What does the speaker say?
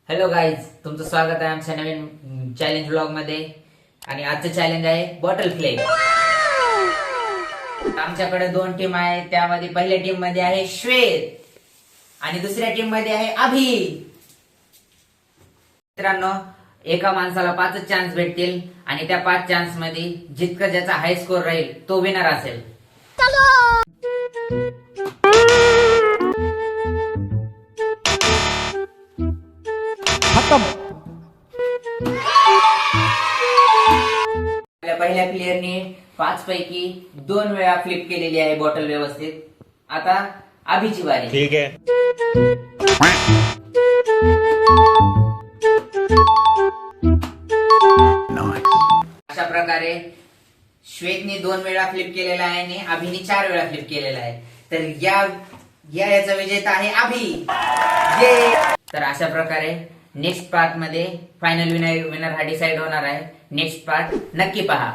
Hello guys, तुमचं स्वागत आहे आमच्या नवीन चॅलेंज व्लॉग मध्ये. आणि आजचं चॅलेंज आहे बॉटल फ्लेम. आमच्याकडे दोन टीम आहे. त्यामध्ये पहिल्या टीम मध्ये आहे श्वेत आणि दुसऱ्या टीम मध्ये आहे अभि. मित्रांनो, एका माणसाला 5 चान्स भेटतील आणि त्या 5 चान्स मध्ये जितका ज्याचा हाय स्कोर राहील तो विनर असेल. पहिल्या प्लेयरने 5 पैकी 2 वेळा फ्लिप केलेली आहे बॉटल व्यवस्थित. आता अभिची बारी. ठीक है. अशा प्रकारे श्वेतने 2 वेळा फ्लिप केलेला आहे आणि अभिने 4 वेळा फ्लिप केलेला आहे. तर याचा विजेता आहे अभि. तर अशा प्रकारे नेक्स्ट पार्ट मध्ये फायनल विनर हा डिसाइड होणार आहे. नेक्स्ट पार्ट नक्की पहा.